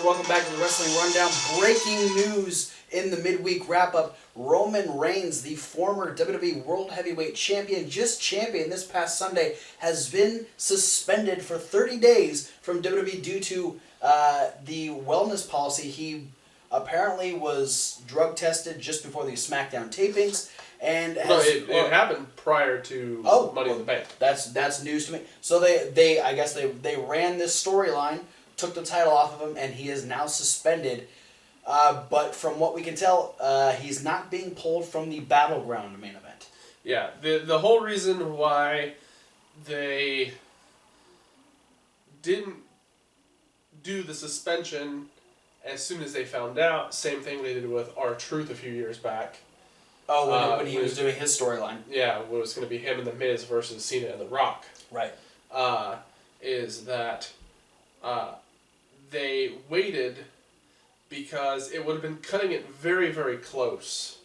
welcome back to the Wrestling Rundown. Breaking news in the midweek wrap-up. Roman Reigns, the former WWE World Heavyweight Champion, just champion this past Sunday, has been suspended for 30 days from WWE due to the wellness policy. He apparently was drug tested just before the SmackDown tapings. And it happened prior to Money in the Bank. That's news to me. So they ran this storyline, took the title off of him, and he is now suspended. But from what we can tell, he's not being pulled from the Battleground main event. Yeah, the whole reason why they didn't do the suspension as soon as they found out, same thing they did with R-Truth a few years back. Oh, when he was doing his storyline. Yeah, it was going to be him and The Miz versus Cena and The Rock. Right. Is that they waited because it would have been cutting it very, very close,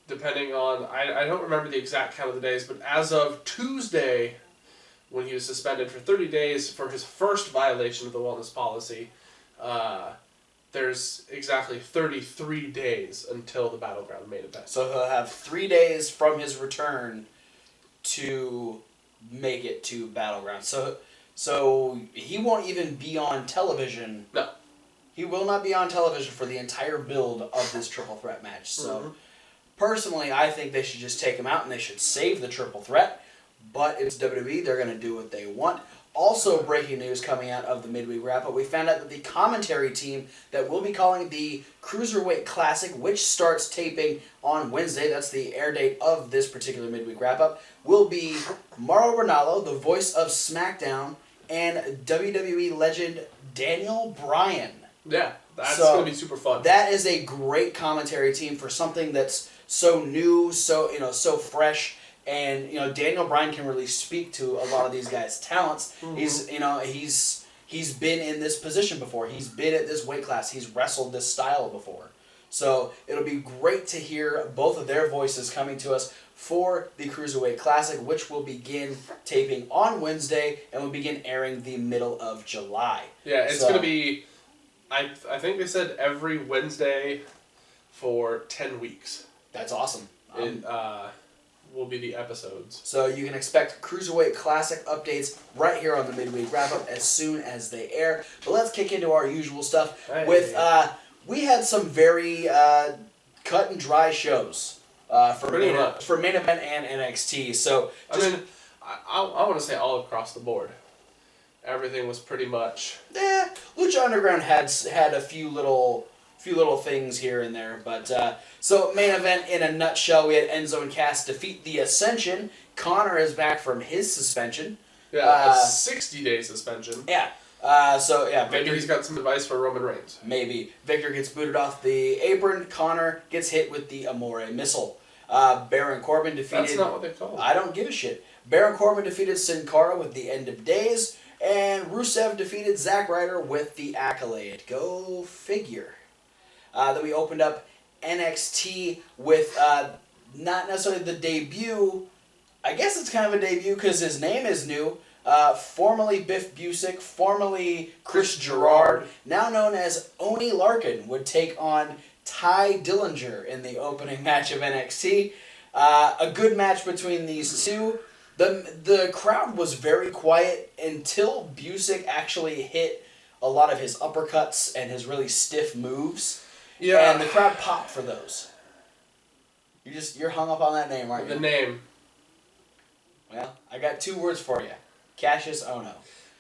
depending on, I don't remember the exact count of the days, but as of Tuesday, when he was suspended for 30 days for his first violation of the wellness policy, there's exactly 33 days until the Battleground main event. So he'll have 3 days from his return to make it to Battleground. So he won't even be on television. No. He will not be on television for the entire build of this triple threat match. So personally, I think they should just take him out and they should save the triple threat. But it's WWE. They're going to do what they want. Also, breaking news coming out of the midweek wrap-up, we found out that the commentary team that we'll be calling the Cruiserweight Classic, which starts taping on Wednesday, that's the air date of this particular midweek wrap-up, will be Mauro Ranallo, the voice of SmackDown, and WWE legend Daniel Bryan. Yeah, that's going to be super fun. That is a great commentary team for something that's so new, so fresh. And Daniel Bryan can really speak to a lot of these guys' talents. Mm-hmm. He's been in this position before. He's been at this weight class. He's wrestled this style before. So it'll be great to hear both of their voices coming to us for the Cruiserweight Classic, which will begin taping on Wednesday and will begin airing the middle of July. Yeah, it's going to be, I think they said every Wednesday for 10 weeks. That's awesome. Will be the episodes. So you can expect Cruiserweight Classic updates right here on the midweek wrap-up as soon as they air. But let's kick into our usual stuff with we had some very cut and dry shows for main event and NXT. So I want to say all across the board, everything was pretty much. Lucha Underground had a few little things here and there, but so main event in a nutshell, we had Enzo and Cass defeat the Ascension. Connor is back from his suspension. Yeah, a 60-day suspension. Yeah. Maybe he's got some advice for Roman Reigns. Maybe. Victor gets booted off the apron. Connor gets hit with the Amore missile. Baron Corbin defeated... That's not what they call it. I don't give a shit. Baron Corbin defeated Sin Cara with the End of Days, and Rusev defeated Zack Ryder with the Accolade. Go figure. Then we opened up NXT with not necessarily the debut. I guess it's kind of a debut because his name is new. Formerly Biff Busick, formerly Chris Gerard, now known as Oney Larkin, would take on Ty Dillinger in the opening match of NXT. A good match between these two. The crowd was very quiet until Busick actually hit a lot of his uppercuts and his really stiff moves. Yeah. And the crowd popped for those. You're hung up on that name, aren't you? The name. Well, I got 2 words for you. Cassius Ohno.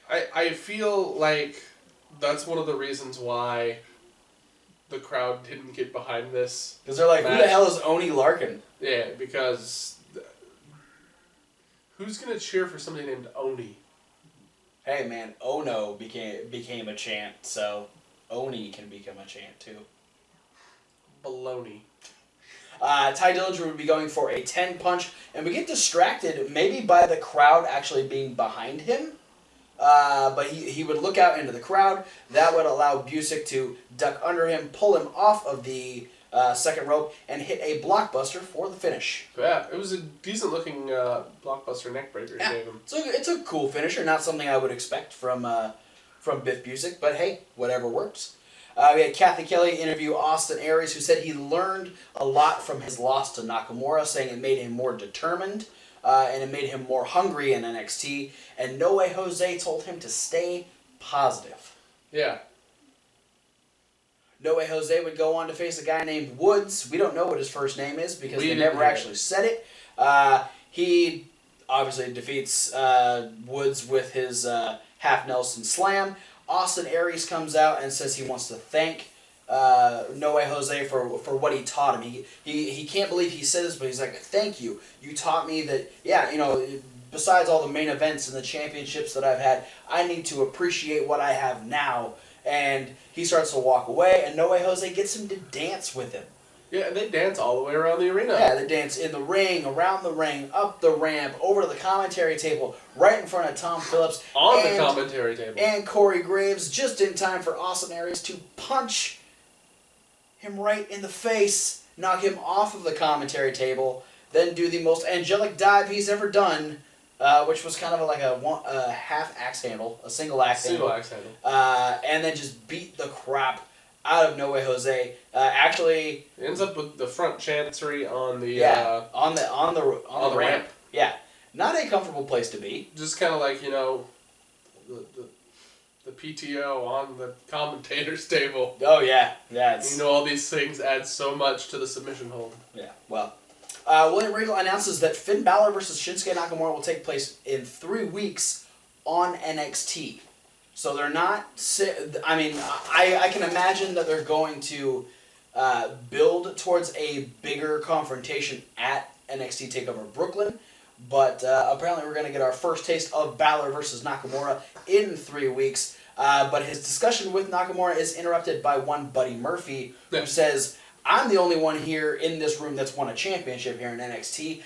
I feel like that's one of the reasons why the crowd didn't get behind this. Because they're like, match. Who the hell is Oney Larkin? Yeah, because who's going to cheer for somebody named Oni? Hey man, Ohno became a chant, so Oni can become a chant too. Baloney. Ty Dillinger would be going for a 10-punch, and we get distracted maybe by the crowd actually being behind him. But he would look out into the crowd. That would allow Busick to duck under him, pull him off of the second rope, and hit a blockbuster for the finish. Yeah, it was a decent-looking blockbuster neckbreaker he gave him. So it's a cool finisher, not something I would expect from Biff Busick, but hey, whatever works. We had Kathy Kelly interview Austin Aries, who said he learned a lot from his loss to Nakamura, saying it made him more determined and it made him more hungry in NXT. And No Way Jose told him to stay positive. Yeah. No Way Jose would go on to face a guy named Woods. We don't know what his first name is because they never actually said it. He obviously defeats Woods with his half Nelson slam. Austin Aries comes out and says he wants to thank No Way Jose for what he taught him. He can't believe he said this, but he's like, thank you. You taught me that, besides all the main events and the championships that I've had, I need to appreciate what I have now. And he starts to walk away, and No Way Jose gets him to dance with him. Yeah, and they dance all the way around the arena. Yeah, they dance in the ring, around the ring, up the ramp, over to the commentary table, right in front of Tom Phillips. On the commentary table. And Corey Graves, just in time for Austin Aries to punch him right in the face, knock him off of the commentary table, then do the most angelic dive he's ever done, which was kind of like a half axe handle, a single axe handle. And then just beat the crap out of No Way Jose. Actually, it ends up with the front chancery on the on the ramp. Yeah, not a comfortable place to be. Just kind of like the PTO on the commentator's table. Oh yeah. All these things add so much to the submission hold. Yeah. Well, William Regal announces that Finn Balor versus Shinsuke Nakamura will take place in 3 weeks on NXT. So they're not... I mean, I can imagine that they're going to build towards a bigger confrontation at NXT TakeOver Brooklyn. But apparently we're going to get our first taste of Balor versus Nakamura in 3 weeks. But his discussion with Nakamura is interrupted by one Buddy Murphy, who says, I'm the only one here in this room that's won a championship here in NXT.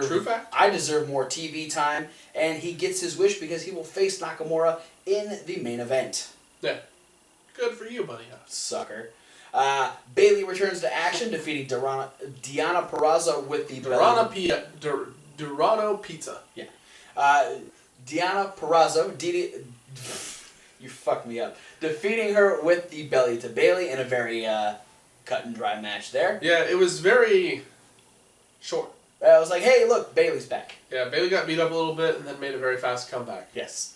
True fact. I deserve more TV time. And he gets his wish because he will face Nakamura in the main event. Yeah. Good for you, buddy. Sucker. Bayley returns to action, defeating Diana Purrazzo with the Durano Pizza. Yeah. Diana Purrazzo, you fucked me up. Defeating her with the belly to Bayley in a very cut and dry match there. Yeah, it was very short. I was like, hey, look, Bayley's back. Yeah, Bayley got beat up a little bit and then made a very fast comeback. Yes.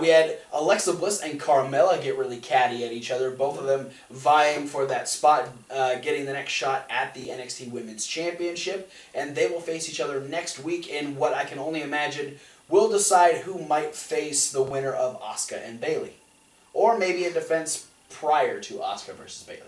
We had Alexa Bliss and Carmella get really catty at each other, both of them vying for that spot, getting the next shot at the NXT Women's Championship, and they will face each other next week in what I can only imagine will decide who might face the winner of Asuka and Bayley. Or maybe a defense prior to Asuka versus Bayley.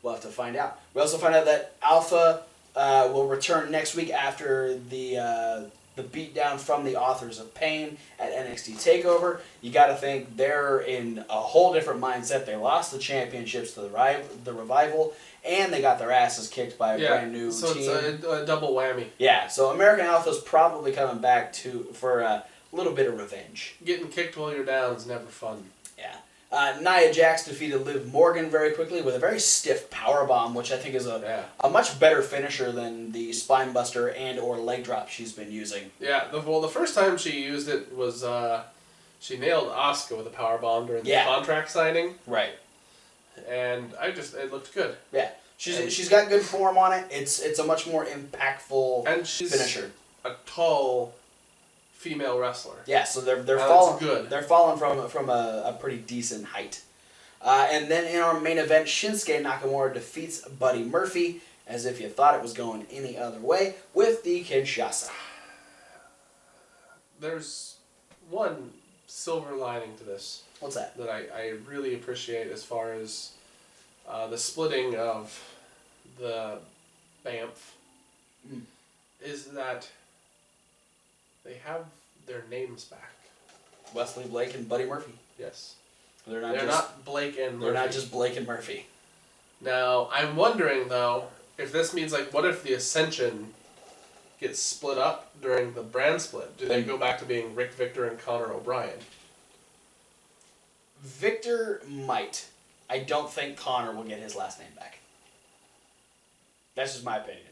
We'll have to find out. We also find out that Alpha will return next week after the beatdown from the Authors of Pain at NXT TakeOver. You got to think they're in a whole different mindset. They lost the championships to the Revival, and they got their asses kicked by a brand new team. So it's a double whammy. Yeah, so American Alpha's probably coming back for a little bit of revenge. Getting kicked while you're down is never fun. Yeah. Nia Jax defeated Liv Morgan very quickly with a very stiff powerbomb, which I think is a much better finisher than the spinebuster and or leg drop she's been using. Yeah, the first time she used it was she nailed Asuka with a powerbomb during the contract signing. Right. And it looked good. Yeah. She's got good form on it. It's a much more impactful and she's finisher. A tall female wrestler. Yeah, so they're falling good. They're falling from a pretty decent height. And then in our main event, Shinsuke Nakamura defeats Buddy Murphy, as if you thought it was going any other way, with the Kinshasa. There's one silver lining to this. What's that? That I really appreciate as far as the splitting of the BAMF is that they have their names back. Wesley Blake and Buddy Murphy. Yes. They're not Blake and Murphy. They're not just Blake and Murphy. Now, I'm wondering, though, if this means, what if the Ascension gets split up during the brand split? Do they go back to being Rick Victor and Conor O'Brien? Victor might. I don't think Conor will get his last name back. That's just my opinion.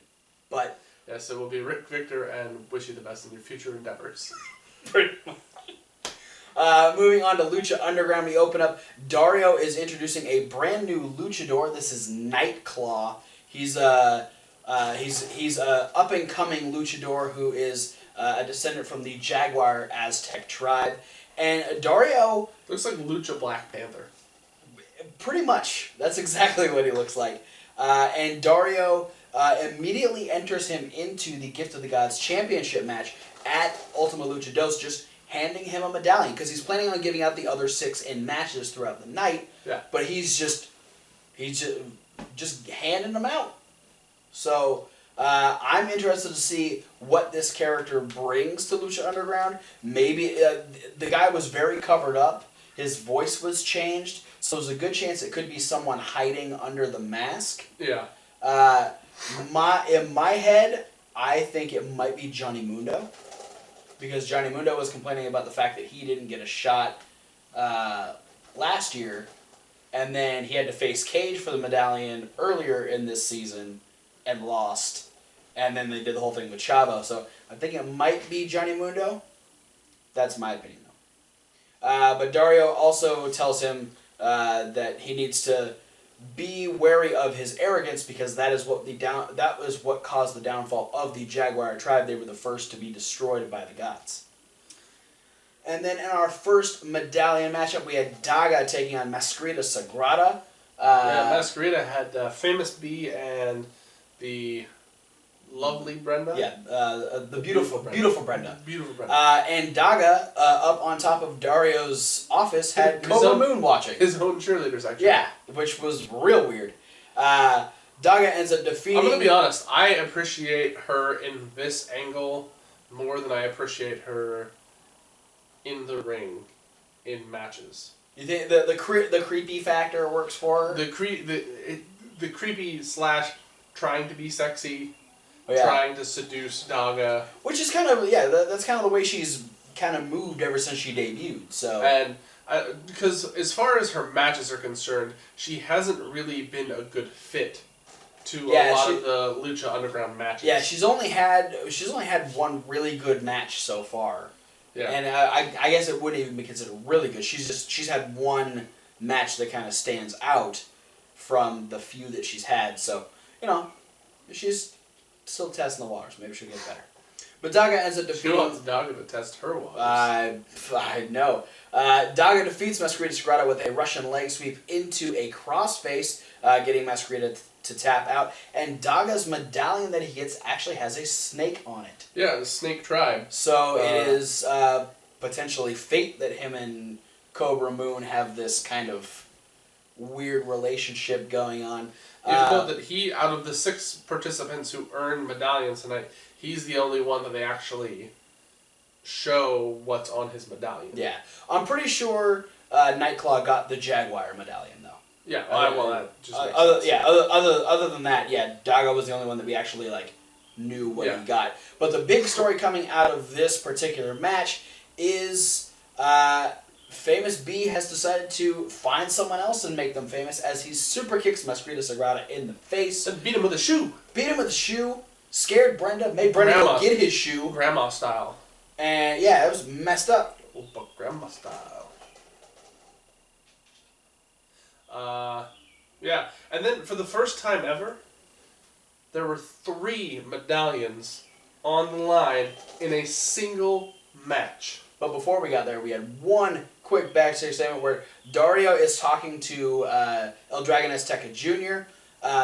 But... Yes, it will be Rick Victor and wish you the best in your future endeavors. Pretty much. Moving on to Lucha Underground, we open up. Dario is introducing a brand new luchador. This is Nightclaw. He's a up and coming luchador who is a descendant from the Jaguar Aztec tribe, and Dario looks like Lucha Black Panther. Pretty much, that's exactly what he looks like. And Dario immediately enters him into the Gift of the Gods Championship match at Ultima Lucha 2, just handing him a medallion because he's planning on giving out the other 6 in matches throughout the night. Yeah. But he's just handing them out. So I'm interested to see what this character brings to Lucha Underground. Maybe the guy was very covered up. His voice was changed, so there's a good chance it could be someone hiding under the mask. Yeah. In my head, I think it might be Johnny Mundo, because Johnny Mundo was complaining about the fact that he didn't get a shot last year, and then he had to face Cage for the medallion earlier in this season and lost, and then they did the whole thing with Chavo. So I think it might be Johnny Mundo. That's my opinion, though. But Dario also tells him that he needs to be wary of his arrogance because that is what caused the downfall of the Jaguar tribe. They were the first to be destroyed by the gods. And then in our first medallion matchup, we had Daga taking on Masquerita Sagrada. Masquerita had Famous B and the lovely Brenda. Yeah, the beautiful Brenda. Beautiful Brenda. And Daga, up on top of Dario's office, had Cobra Moon watching. His own cheerleaders, actually. Yeah, which was real weird. Daga ends up defeating... I'm going to be honest. I appreciate her in this angle more than I appreciate her in the ring in matches. You think the creepy factor works for her? The creepy / trying to be sexy... Oh, yeah. Trying to seduce Daga. Which is kind of, that's kind of the way she's kind of moved ever since she debuted, so... And, because as far as her matches are concerned, she hasn't really been a good fit to a lot of the Lucha Underground matches. Yeah, she's only had one really good match so far. Yeah. And I guess it wouldn't even be considered really good. She's had one match that kind of stands out from the few that she's had, so, she's... still testing the waters. Maybe she'll get better. But Daga ends up defeating... She wants Daga to test her waters. I know. Daga defeats Masquerita Sagrada with a Russian leg sweep into a crossface, getting Masquerita to tap out. And Daga's medallion that he gets actually has a snake on it. Yeah, the Snake Tribe. So it is potentially fate that him and Cobra Moon have this kind of weird relationship going on. You have to note that he, out of the 6 participants who earned medallions tonight, he's the only one that they actually show what's on his medallion. Yeah. I'm pretty sure Nightclaw got the Jaguar medallion, though. Yeah, that just makes sense. Yeah, other than that, Daga was the only one that we actually, knew what he got. But the big story coming out of this particular match is... Famous B has decided to find someone else and make them famous as he super kicks Masquerita Sagrada in the face. And beat him with a shoe. Scared Brenda, made Brenda go get his shoe. Grandma style. And it was messed up. Oh, but grandma style. Yeah, and then for the first time ever, there were 3 medallions on the line in a single match. But before we got there, we had one quick backstage segment where Dario is talking to El Dragon Azteca Jr.,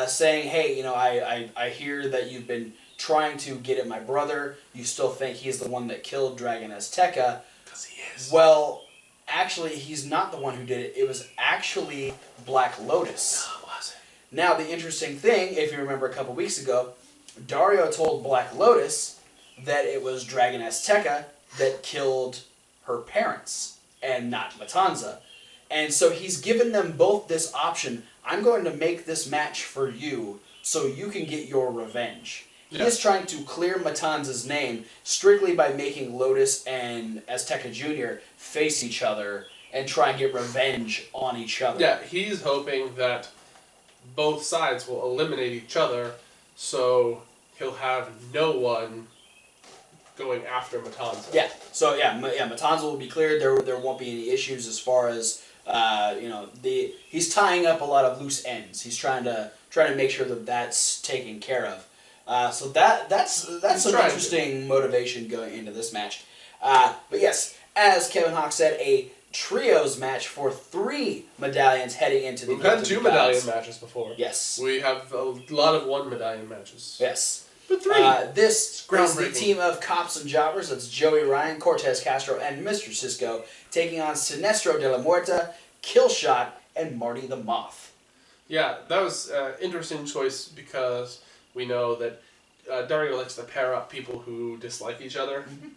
saying, hey, I hear that you've been trying to get at my brother. You still think he's the one that killed Dragon Azteca. Because he is. Well, actually, he's not the one who did it. It was actually Black Lotus. No, it wasn't. Now, the interesting thing, if you remember a couple weeks ago, Dario told Black Lotus that it was Dragon Azteca that killed her parents and not Matanza. And so he's given them both this option. I'm going to make this match for you so you can get your revenge. Yeah. He is trying to clear Matanza's name strictly by making Lotus and Azteca Jr. face each other and try and get revenge on each other. Yeah, he's hoping that both sides will eliminate each other so he'll have no one going after Matanza. Yeah. So Matanza will be cleared. There won't be any issues as far as he's tying up a lot of loose ends. He's trying to make sure that that's taken care of. So that's some interesting motivation going into this match. But yes, as Kevin Hawk said, a trios match for 3 medallions heading into the. We've had 2 medallion matches before. Yes. We have a lot of 1 medallion matches. Yes. But 3. This is the team of cops and jobbers. That's Joey Ryan, Cortez Castro, and Mr. Cisco taking on Sinestro de la Muerta, Killshot, and Marty the Moth. Yeah, that was an interesting choice because we know that Dario likes to pair up people who dislike each other. Mm-hmm.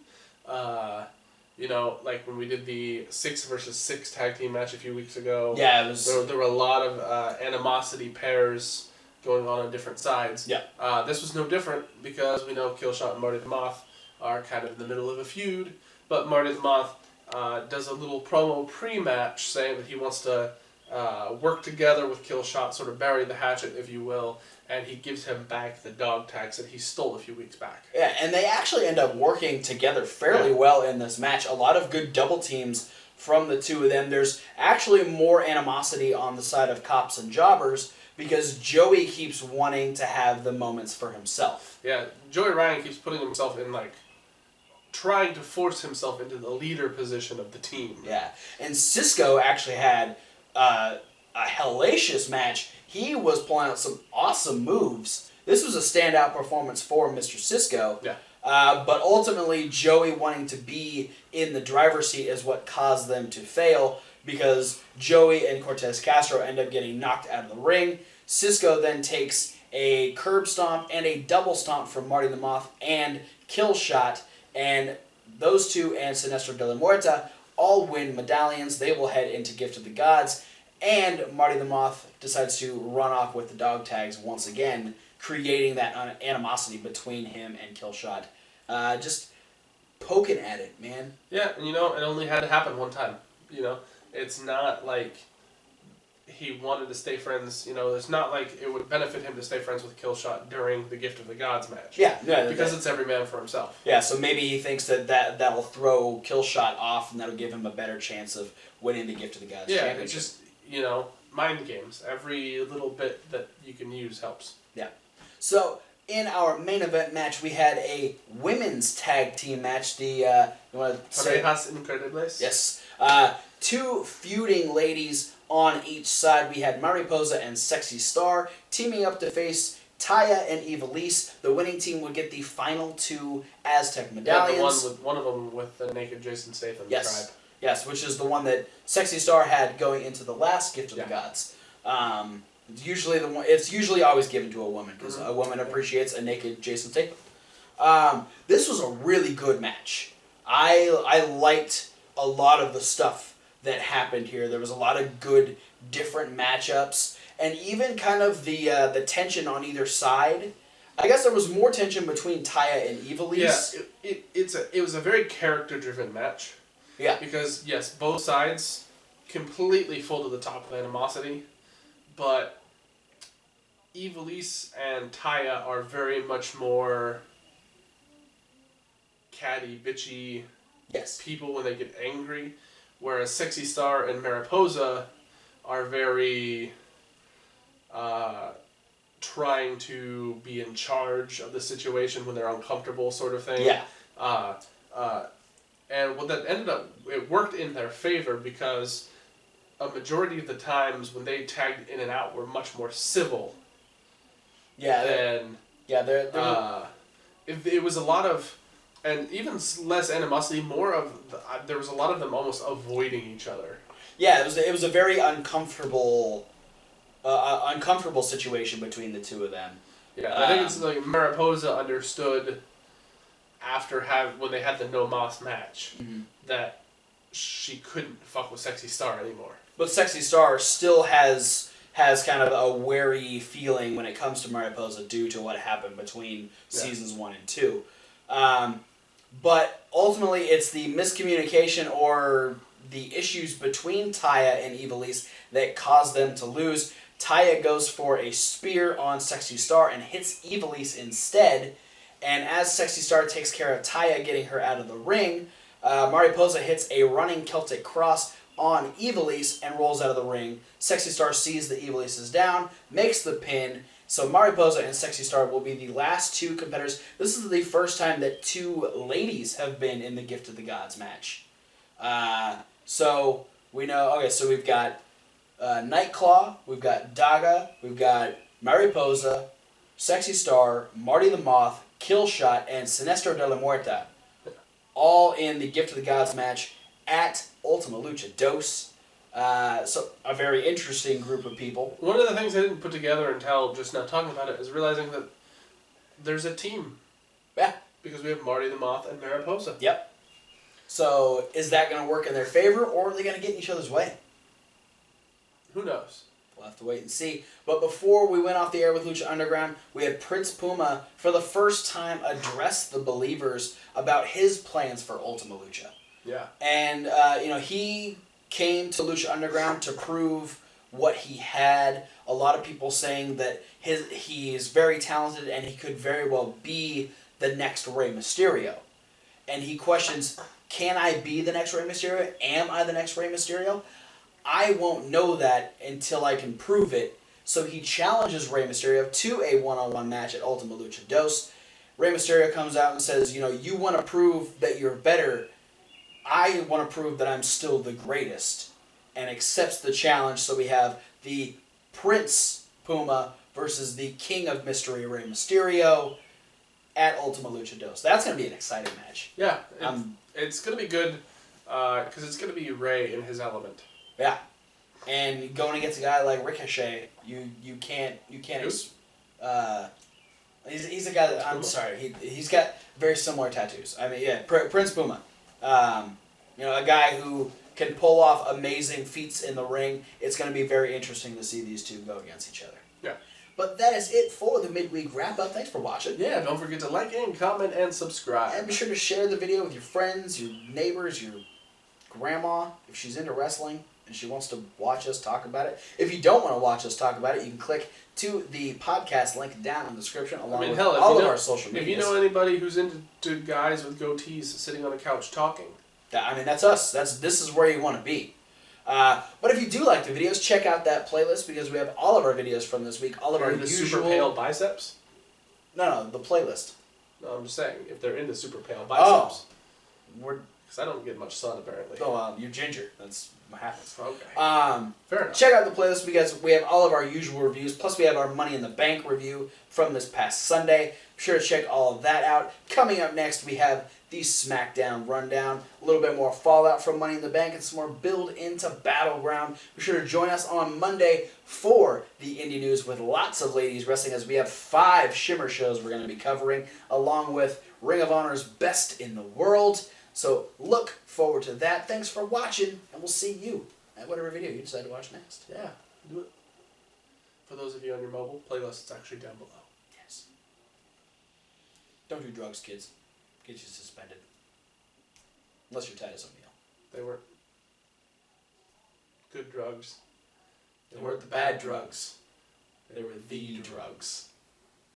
Like when we did the 6 versus 6 tag team match a few weeks ago. Yeah, it was. There were a lot of animosity pairs going on different sides. Yeah. This was no different because we know Killshot and Marty the Moth are kind of in the middle of a feud, but Marty the Moth does a little promo pre-match saying that he wants to work together with Killshot, sort of bury the hatchet, if you will, and he gives him back the dog tags that he stole a few weeks back. Yeah, and they actually end up working together fairly well in this match. A lot of good double teams from the two of them. There's actually more animosity on the side of cops and jobbers because Joey keeps wanting to have the moments for himself. Yeah, Joey Ryan keeps putting himself in, trying to force himself into the leader position of the team. Yeah, and Cisco actually had a hellacious match. He was pulling out some awesome moves. This was a standout performance for Mr. Cisco. Yeah. But ultimately, Joey wanting to be in the driver's seat is what caused them to fail because Joey and Cortez Castro end up getting knocked out of the ring. Cisco then takes a curb stomp and a double stomp from Marty the Moth and Killshot, and those two and Sinestro de la Muerta all win medallions. They will head into Gift of the Gods, and Marty the Moth decides to run off with the dog tags once again, creating that animosity between him and Killshot. Just poking at it, man. Yeah, and it only had to happen one time. It's not like he wanted to stay friends. It's not like it would benefit him to stay friends with Killshot during the Gift of the Gods match. Yeah, because it's every man for himself. Yeah, so maybe he thinks that'll throw Killshot off and that'll give him a better chance of winning the Gift of the Gods championship. It's just, mind games. Every little bit that you can use helps. Yeah. So, in our main event match, we had a women's tag team match. The, you want to say? Parejas Increíbles? Yes. 2 feuding ladies on each side. We had Mariposa and Sexy Star teaming up to face Taya and Ivelisse. The winning team would get the final 2 Aztec medallions. Yeah, one of them with the naked Jason Statham tribe. Yes, which is the one that Sexy Star had going into the last Gift of the Gods. It's usually always given to a woman because a woman appreciates a naked Jason Statham. This was a really good match. I liked a lot of the stuff that happened here. There was a lot of good different matchups, and even kind of the tension on either side. I guess there was more tension between Taya and Ivelisse. Yeah, it was a very character-driven match. Yeah. Because, yes, both sides completely full to the top of animosity, but Ivelisse and Taya are very much more catty, bitchy people when they get angry, whereas Sexy Star and Mariposa are very trying to be in charge of the situation when they're uncomfortable, sort of thing. Yeah. And what that ended up, it worked in their favor because a majority of the times when they tagged in and out were much more civil. Yeah. It was a lot of, and even less animosity, more of, there was a lot of them almost avoiding each other. Yeah, it was a very uncomfortable situation between the two of them. Yeah, I think it's like Mariposa understood when they had the No Mas match that she couldn't fuck with Sexy Star anymore. But Sexy Star still has kind of a wary feeling when it comes to Mariposa due to what happened between seasons 1 and 2. But ultimately, it's the miscommunication or the issues between Taya and Ivelisse that caused them to lose. Taya goes for a spear on Sexy Star and hits Ivelisse instead. And as Sexy Star takes care of Taya, getting her out of the ring, Mariposa hits a running Celtic cross on Ivelisse and rolls out of the ring. Sexy Star sees that Ivelisse is down, makes the pin. So Mariposa and Sexy Star will be the last two competitors. This is the first time that two ladies have been in the Gift of the Gods match. So we know, okay, so we've got Nightclaw, we've got Daga, we've got Mariposa, Sexy Star, Marty the Moth, Killshot, and Sinestro de la Muerta, all in the Gift of the Gods match at Ultima Lucha Dos. So a very interesting group of people. One of the things I didn't put together until just now talking about it is realizing that there's a team. Yeah. Because we have Marty the Moth and Mariposa. Yep. So is that going to work in their favor, or are they going to get in each other's way? Who knows? We'll have to wait and see. But before we went off the air with Lucha Underground, we had Prince Puma for the first time address the believers about his plans for Ultima Lucha. Yeah. And, he came to Lucha Underground to prove what he had. A lot of people saying that he is very talented and he could very well be the next Rey Mysterio. And he questions, can I be the next Rey Mysterio? Am I the next Rey Mysterio? I won't know that until I can prove it. So he challenges Rey Mysterio to a one-on-one match at Ultima Lucha Dos. Rey Mysterio comes out and says, you want to prove that you're better. I want to prove that I'm still the greatest. And accepts the challenge. So we have the Prince Puma versus the King of Mystery, Rey Mysterio, at Ultima Lucha Dos. That's going to be an exciting match. Yeah. It's going to be good because it's going to be Rey in his element. Yeah, and going against a guy like Ricochet, you can't. He's a guy that I'm sorry. He's got very similar tattoos. I mean, yeah, Prince Puma, a guy who can pull off amazing feats in the ring. It's going to be very interesting to see these two go against each other. Yeah. But that is it for the midweek wrap up. Thanks for watching. Yeah, don't forget to like and comment and subscribe. And be sure to share the video with your friends, your neighbors, your grandma if she's into wrestling and she wants to watch us talk about it. If you don't want to watch us talk about it, you can click to the podcast link down in the description along with all of our social media. If you know anybody who's into guys with goatees sitting on a couch talking. That's us. This is where you want to be. But if you do like the videos, check out that playlist because we have all of our videos from this week. All of our into usual... super pale biceps? No, the playlist. No, I'm just saying, if they're into super pale biceps. We're... Because I don't get much sun, apparently. Oh, you're ginger. That's what happens. Okay. Fair enough. Check out the playlist because we have all of our usual reviews. Plus, we have our Money in the Bank review from this past Sunday. Be sure to check all of that out. Coming up next, we have the SmackDown Rundown. A little bit more fallout from Money in the Bank and some more build into Battleground. Be sure to join us on Monday for the Indie News with lots of ladies wrestling as we have 5 Shimmer shows we're going to be covering along with Ring of Honor's Best in the World. So look forward to that. Thanks for watching, and we'll see you at whatever video you decide to watch next. Yeah, do it. For those of you on your mobile, playlist is actually down below. Yes. Don't do drugs, kids. Get you suspended. Unless you're Titus O'Neil. They weren't good drugs. They weren't the bad drugs. They were the drugs.